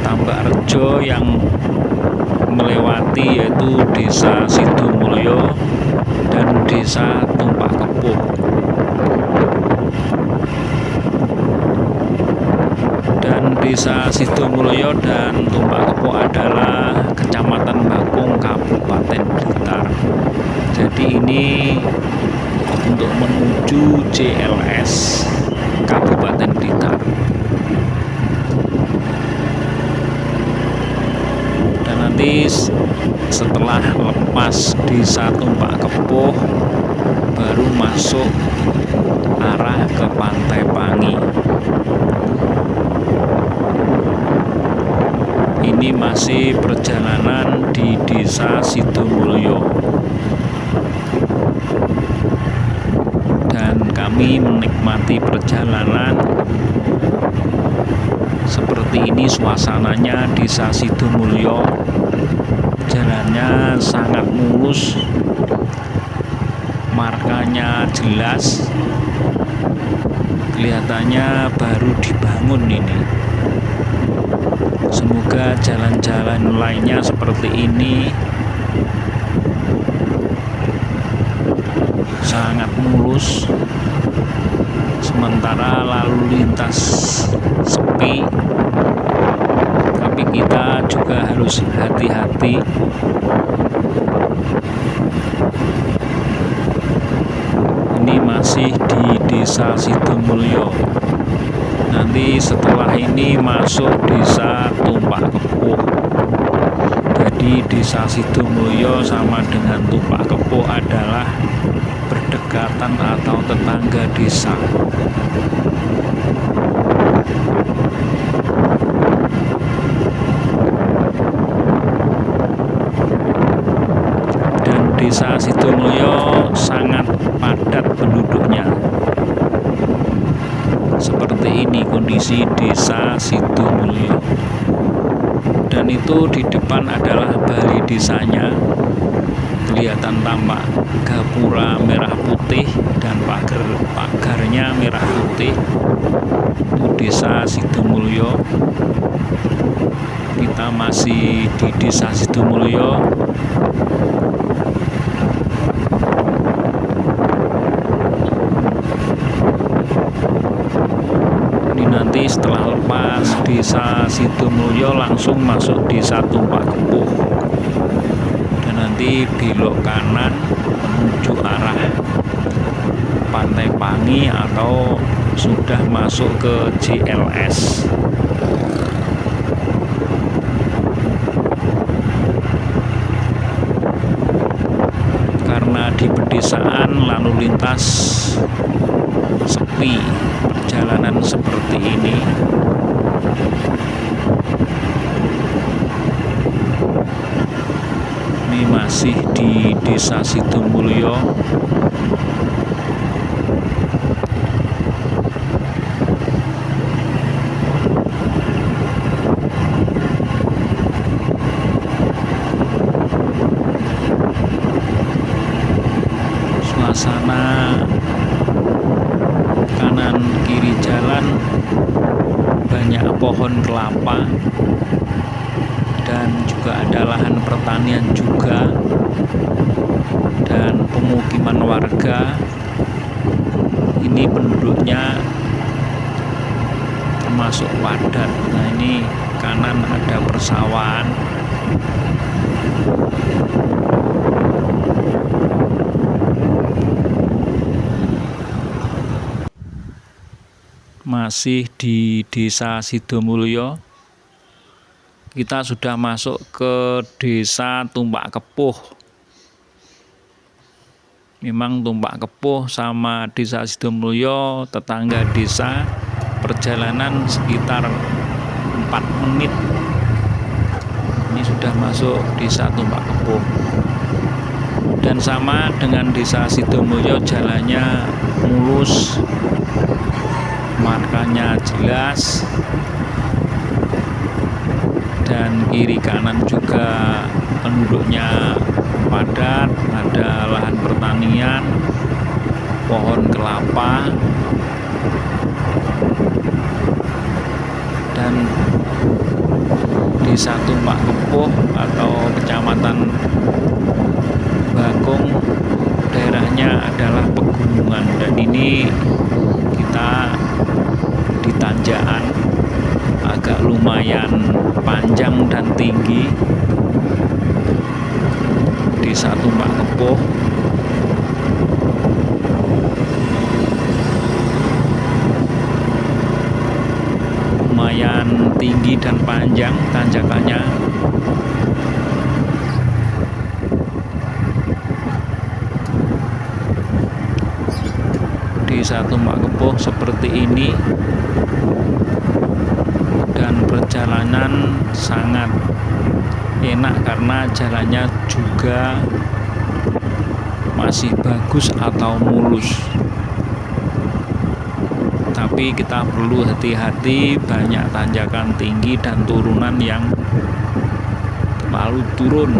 Tambakrejo yang melewati, yaitu Desa Sidomulyo dan Desa Tumpak Kepuh. Dan Desa Sidomulyo dan Tumpak Kepuh adalah Kecamatan Bakung, Kabupaten Blitar. Jadi ini untuk menuju JLS Kabupaten Blitar. Dan nanti setelah lepas Desa Tumpak Kepuh baru masuk arah ke Pantai Pangi. Ini masih perjalanan di Desa Sidomulyo. Dan kami menikmati perjalanan seperti ini suasananya. Desa Sidomulyo jalannya sangat mulus, markanya jelas, kelihatannya baru dibangun ini. Semoga jalan-jalan lainnya seperti ini, sangat mulus, sementara lalu lintas sepi. Tapi kita juga harus hati-hati. Ini masih di Desa Sidomulyo. Nanti setelah ini masuk Desa Tumpak Kepuh. Jadi Desa Sidomulyo sama dengan Tumpak Kepuh adalah berdekatan atau tetangga desa. Dan Desa Sidomulyo sangat padat penduduknya. Seperti ini kondisi Desa Sidomulyo. Dan itu di depan adalah balai desanya. Kelihatan tampak gapura merah putih dan pagarnya merah putih. Itu Desa Sidomulyo. Kita masih di Desa Sidomulyo. Nanti setelah lepas Desa Sidomulyo langsung masuk Desa Tumpak Kepuh, dan nanti belok kanan menuju arah Pantai Pangi atau sudah masuk ke JLS. Karena di pedesaan lalu lintas sepi, perjalanan seperti ini. Ini masih di Desa Sidomulyo. Suasana kanan kiri jalan banyak pohon kelapa, dan juga ada lahan pertanian juga, dan pemukiman warga. Ini penduduknya termasuk padat. Nah, ini kanan ada persawahan. Masih di Desa Sidomulyo. Kita sudah masuk ke Desa Tumpak Kepuh. Memang Tumpak Kepuh sama Desa Sidomulyo tetangga desa, perjalanan sekitar 4 menit. Ini sudah masuk Desa Tumpak Kepuh. Dan sama dengan Desa Sidomulyo, jalannya mulus, markanya jelas, dan kiri kanan juga penduduknya padat. Ada lahan pertanian, pohon kelapa, dan Desa Tumpak Kepuh atau Kecamatan Bakung, daerahnya adalah pegunungan, dan ini kita di tanjakan agak lumayan panjang dan tinggi. Desa Tumpak Kepuh lumayan tinggi dan panjang tanjakannya. Desa Tumpak Kepuh seperti ini, dan perjalanan sangat enak karena jalannya juga masih bagus atau mulus. Tapi kita perlu hati-hati, banyak tanjakan tinggi dan turunan yang lalu turun.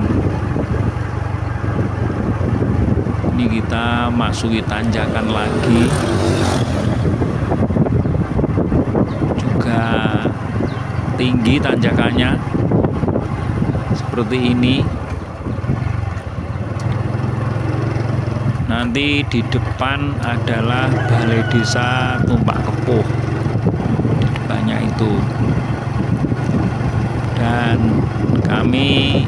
Ini kita masuki tanjakan lagi, juga tinggi tanjakannya seperti ini. Nanti di depan adalah Balai Desa Tumpak Kepuh, di depannya itu. Dan kami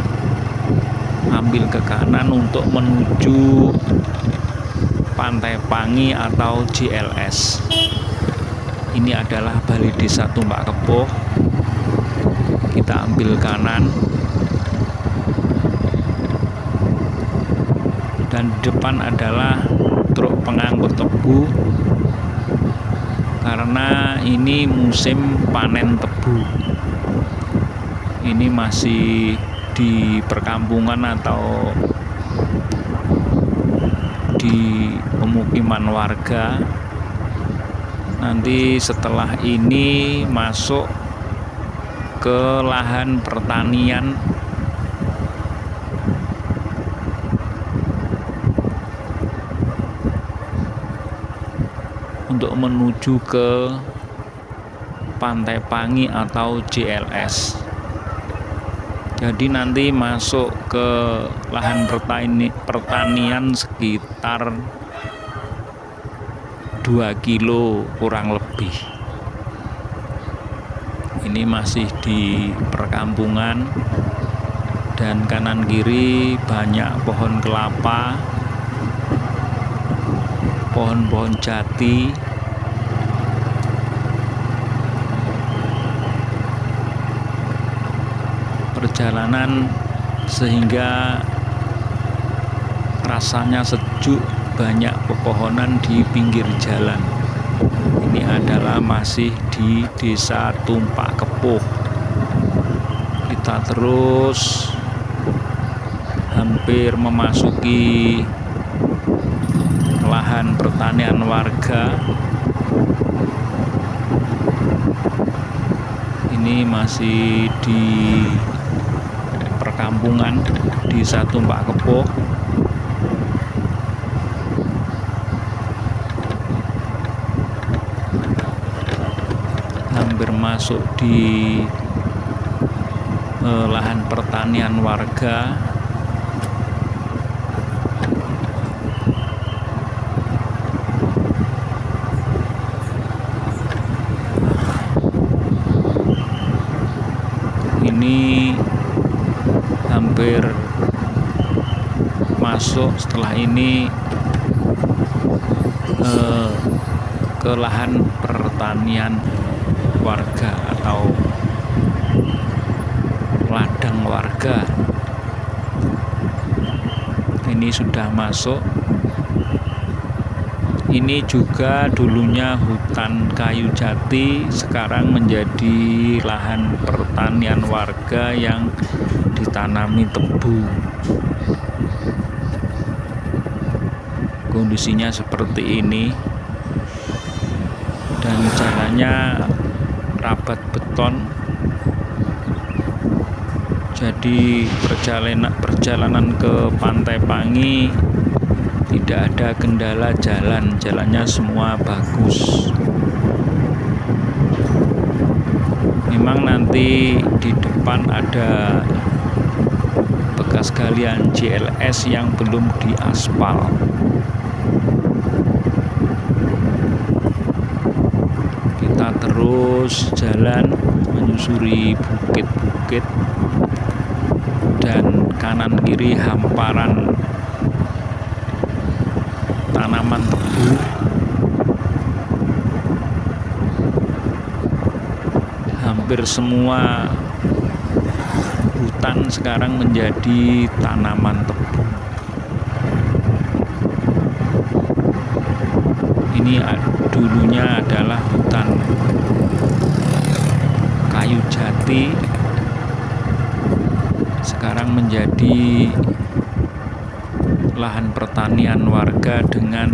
ambil ke kanan untuk menuju Pantai Pangi atau JLS. Ini adalah Balai Desa Tumpak Kepuh. Kita ambil kanan, dan di depan adalah truk pengangkut tebu, karena ini musim panen tebu. Ini masih di perkampungan atau di pemukiman warga. Nanti setelah ini masuk ke lahan pertanian untuk menuju ke Pantai Pangi atau JLS. Jadi nanti masuk ke lahan pertanian sekitar 2 kilo kurang lebih. Ini masih di perkampungan, dan kanan kiri banyak pohon kelapa, pohon-pohon jati. Perjalanan sehingga rasanya sejuk, banyak pepohonan di pinggir jalan. Ini adalah masih di Desa Tumpak Kepuh. Kita terus hampir memasuki lahan pertanian warga. Ini masih di perkampungan Desa Tumpak Kepuh. Hampir masuk di lahan pertanian warga. Ini hampir masuk, setelah ini ke lahan pertanian warga atau ladang warga. Ini sudah masuk. Ini juga dulunya hutan kayu jati, sekarang menjadi lahan pertanian warga yang ditanami tebu. Kondisinya seperti ini, dan jalannya rabat beton. Jadi perjalanan ke Pantai Pangi tidak ada kendala jalannya semua bagus. Memang nanti di depan ada bekas galian JLS yang belum diaspal. Kita terus jalan menyusuri bukit-bukit dan kanan kiri hamparan tanaman tebu. Hampir semua hutan sekarang menjadi tanaman tebu. Ini dulunya adalah hutan kayu jati, sekarang menjadi lahan pertanian warga dengan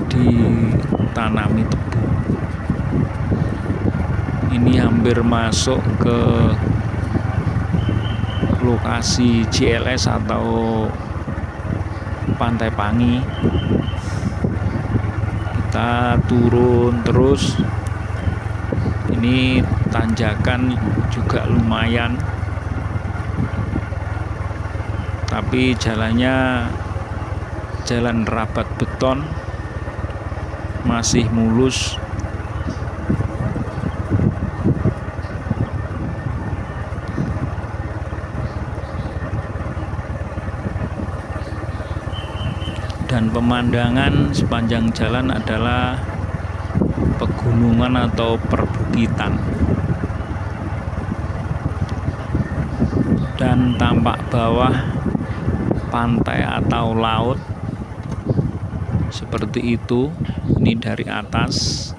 ditanami tebu. Ini hampir masuk ke lokasi JLS atau Pantai Pangi. Kita turun terus. Ini tanjakan juga lumayan, tapi jalannya jalan rabat beton, masih mulus. Dan pemandangan sepanjang jalan adalah pegunungan atau perbukitan, dan tampak bawah pantai atau laut seperti itu. Ini dari atas.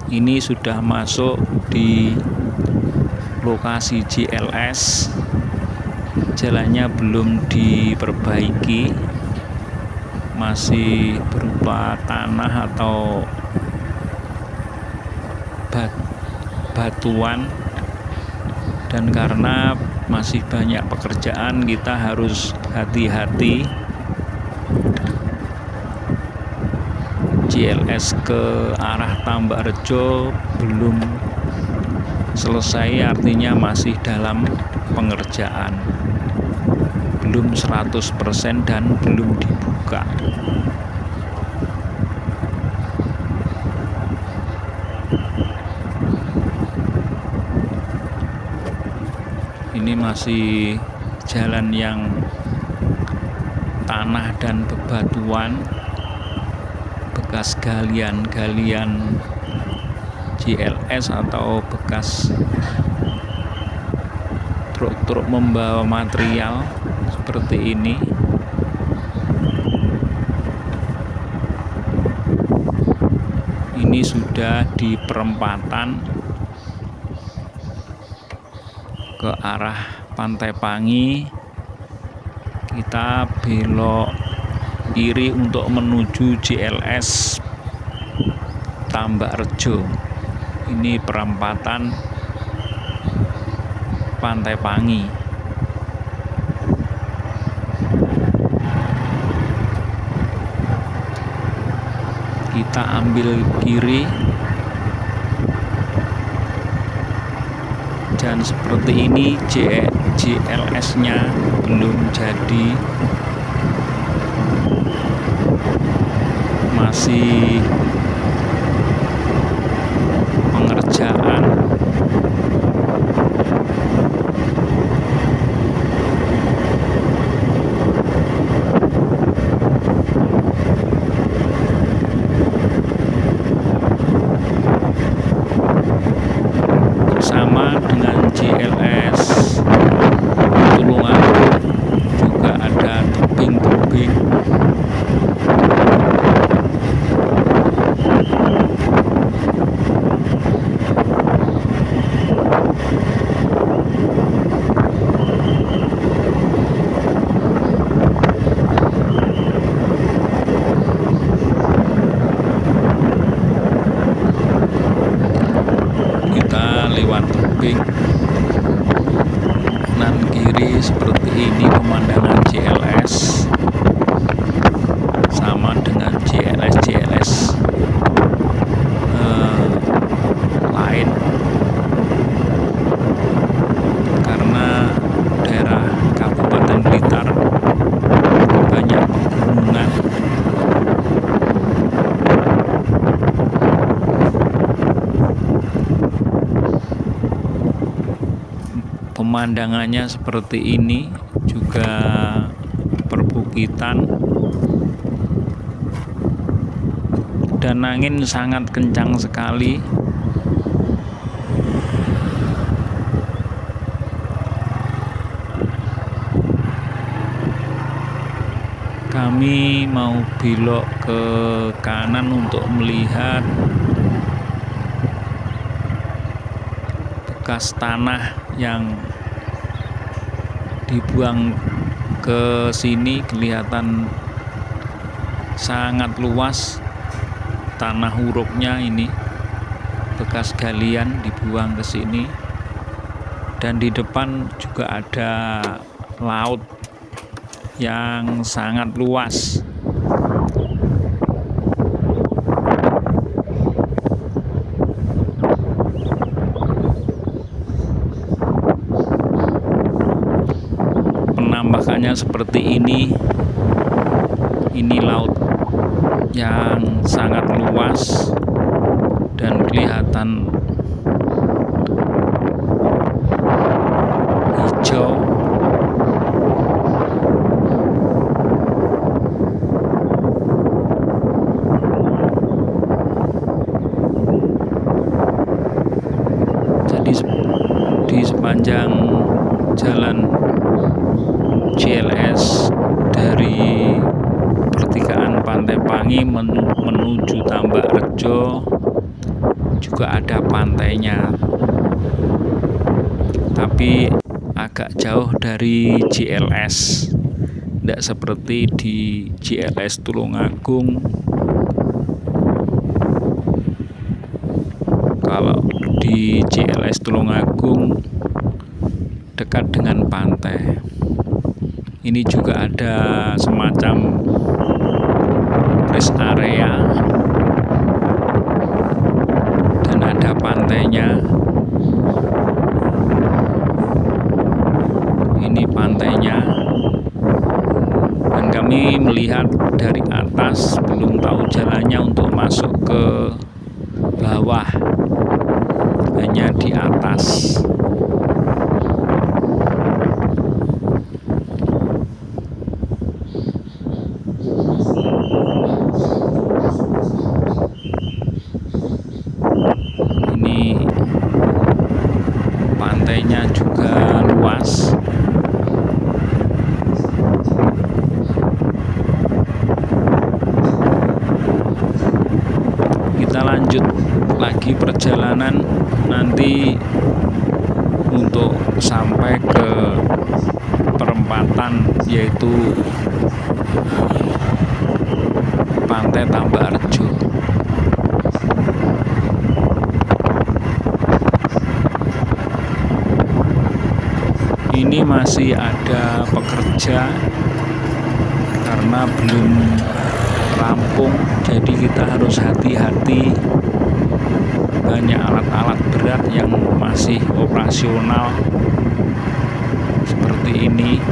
Ini sudah masuk di lokasi JLS. Jalannya belum diperbaiki, masih berupa tanah atau batuan, dan karena masih banyak pekerjaan kita harus hati-hati. JLS ke arah Tambakrejo belum selesai, artinya masih dalam pengerjaan, belum 100% dan belum dibuka. Ini masih jalan yang tanah dan bebatuan, bekas galian-galian JLS atau bekas truk-truk membawa material seperti ini. Ini sudah di perempatan ke arah Pantai Pangi. Kita belok kiri untuk menuju JLS Tambakrejo. Ini perempatan Pantai Pangi. Kita ambil kiri, dan seperti ini JLS-nya belum jadi, masih pengerjaan. Sama dengan JLS Tulungagung juga ada tebing-tebing. Lewat tebing kanan kiri seperti ini pemandangan JLS, sama dengan JLS Pemandangannya seperti ini, juga perbukitan, dan angin sangat kencang sekali. Kami mau belok ke kanan untuk melihat bekas tanah yang dibuang ke sini. Kelihatan sangat luas tanah huruknya ini, bekas galian dibuang ke sini. Dan di depan juga ada laut yang sangat luas. Penampakannya seperti ini. Ini laut yang sangat luas dan kelihatan hijau. Jadi di sepanjang jalan JLS dari pertigaan Pantai Pangi menuju Tambak Rejo juga ada pantainya, tapi agak jauh dari JLS, tidak seperti di JLS Tulungagung. Kalau di JLS Tulungagung dekat dengan pantai. Ini juga ada semacam rest area dan ada pantainya. Ini pantainya, dan kami melihat dari atas, belum tahu jalannya untuk masuk ke bawah, hanya di atas. Ini pantainya juga luas. Kita lanjut lagi perjalanan nanti untuk sampai ke perempatan, yaitu Pantai Tambak Rejo. Ini masih ada pekerja karena belum rampung, jadi kita harus hati-hati. Banyak alat-alat berat yang masih operasional seperti ini.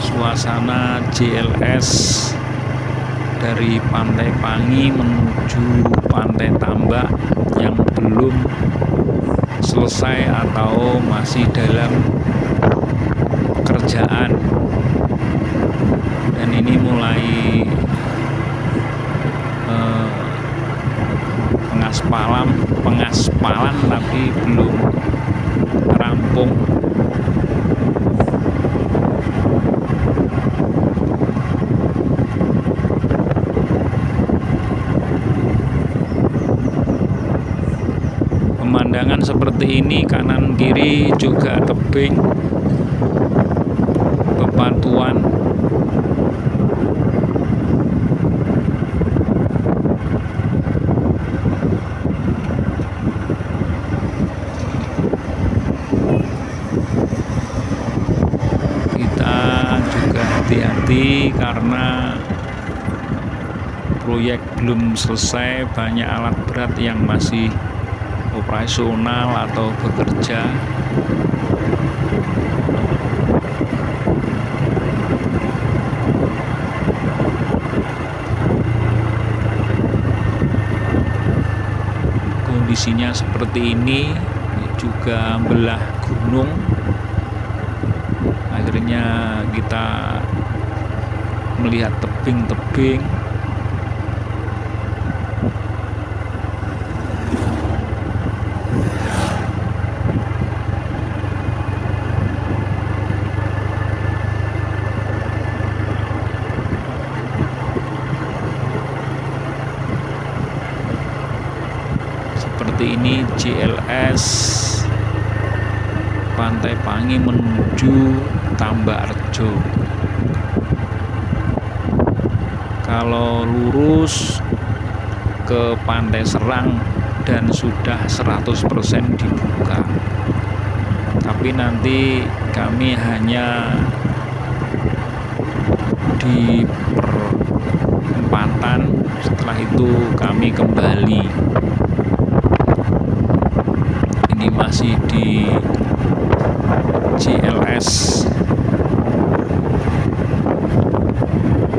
Suasana JLS dari Pantai Pangi menuju Pantai Tambak yang belum selesai atau masih dalam pekerjaan, dan ini mulai pengaspalan tapi belum rampung. Pemandangan seperti ini, kanan kiri juga tebing, bebatuan. Kita juga hati-hati karena proyek belum selesai, banyak alat berat yang masih operasional atau bekerja. Kondisinya seperti ini, juga belah gunung. Akhirnya kita melihat tebing-tebing. Seperti ini JLS Pantai Pangi menuju Tambarjo. Kalau lurus ke Pantai Serang dan sudah 100% dibuka, tapi nanti kami hanya di perempatan, setelah itu kami kembali. Ini masih di JLS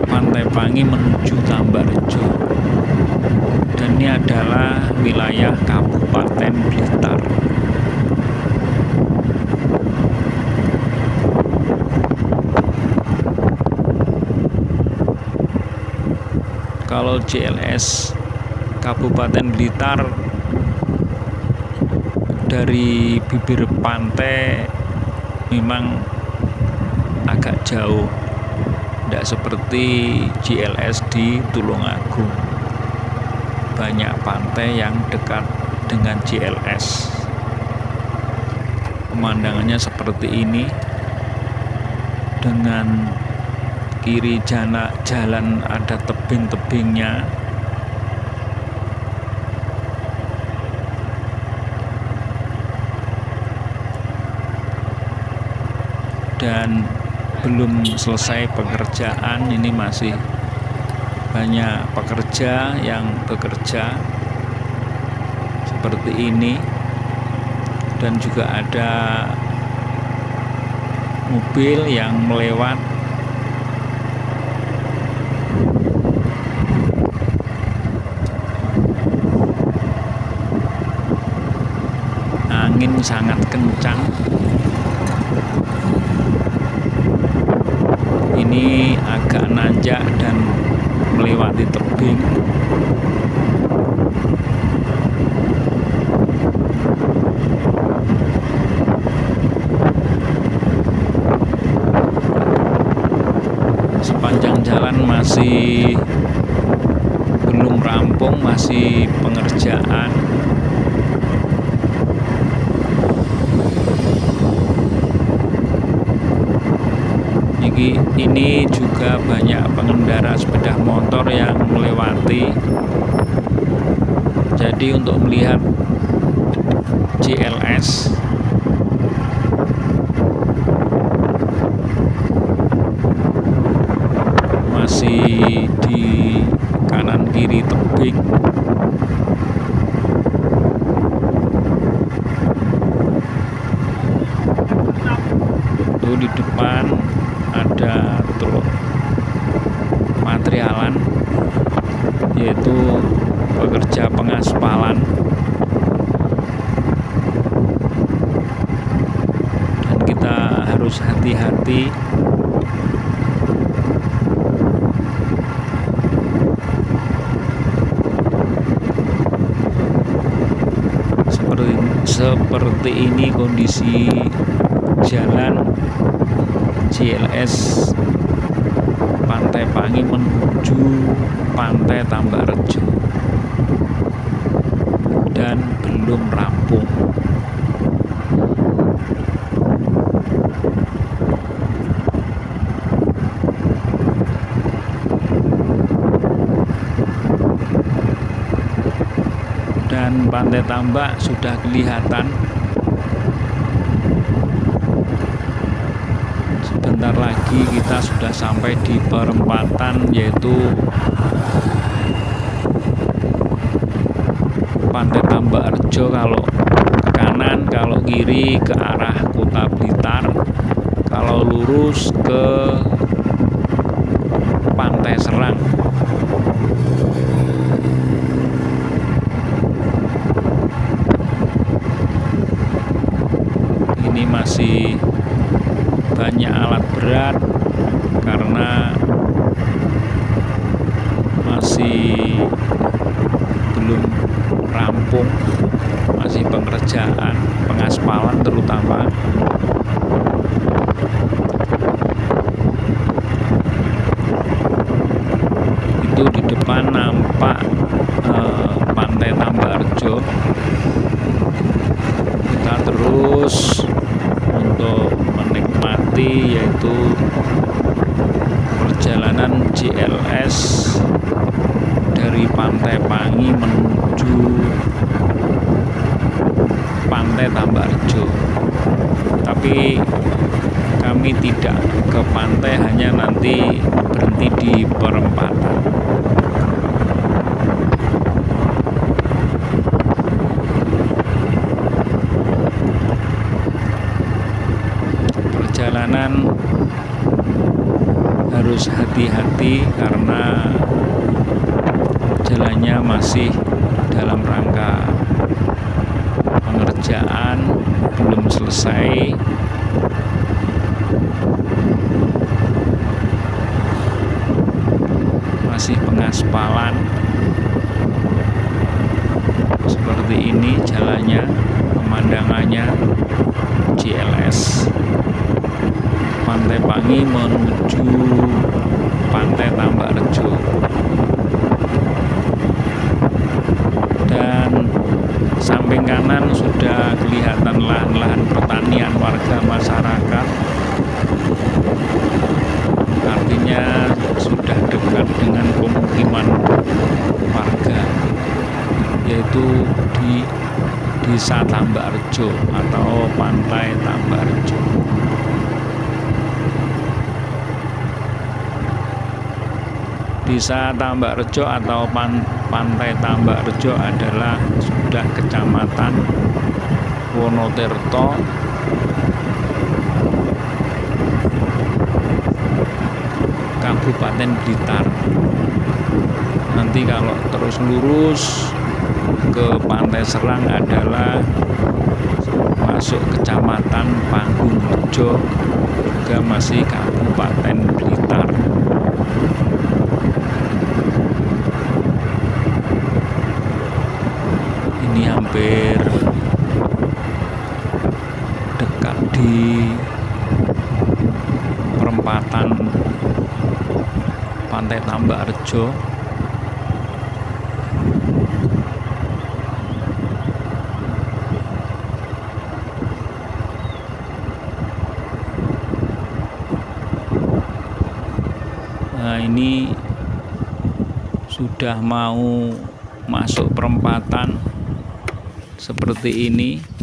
Pantai Pangi menuju Tambarjo, dan ini adalah wilayah Kabupaten Blitar. Kalau JLS Kabupaten Blitar dari bibir pantai memang agak jauh, tidak seperti JLS di Tulungagung. Banyak pantai yang dekat dengan JLS. Pemandangannya seperti ini, dengan kiri jalan ada tebing-tebingnya. Dan belum selesai pekerjaan, ini masih banyak pekerja yang bekerja seperti ini, dan juga ada mobil yang melewat. Angin sangat kencang. Ini agak nanjak dan melewati tebing. Sepanjang jalan masih belum rampung, masih pengerjaan. Ini juga banyak pengendara sepeda motor yang melewati. Jadi untuk melihat JLS masih di kanan kiri tebing. Tuh di depan ada truk materialan, yaitu pekerja pengaspalan, dan kita harus hati-hati. Seperti ini kondisi jalan JLS Pantai Pangi menuju Pantai Tambarjo, dan belum rampung. Dan Pantai Tambak sudah kelihatan. Sebentar lagi kita sudah sampai di perempatan, yaitu Pantai Tambarjo kalau ke kanan, kalau kiri ke arah Kota Blitar, kalau lurus ke Pantai Serang. Ini masih banyak alat berat karena masih belum rampung, masih pengerjaan pengaspalan terutama. Itu di depan nampak Pantai Tambarjo. Kita terus untuk menikmati yaitu perjalanan JLS dari Pantai Pangi menuju Pantai Tambarjo. Tapi kami tidak ke pantai, hanya nanti berhenti di perempatan. Perjalanan harus hati-hati karena jalannya masih dalam rangka pengerjaan, belum selesai. Masih pengaspalan. Seperti ini jalannya, pemandangannya JLS Pantai Pangi menuju Pantai Tambarjo. Dan samping kanan sudah kelihatan lahan-lahan pertanian warga masyarakat. Artinya sudah dekat dengan pemukiman warga, yaitu di Desa Tambarjo atau Pantai Tambarjo. Desa Tambarjo atau Pantai Tambarjo adalah sudah Kecamatan Wonotirto, Kabupaten Blitar. Nanti kalau terus lurus ke Pantai Serang adalah masuk Kecamatan Panggung-Rejo, juga masih Kabupaten Blitar. Ini hampir dekat di perempatan Pantai Tambarjo. Nah, ini sudah mau masuk perempatan seperti ini.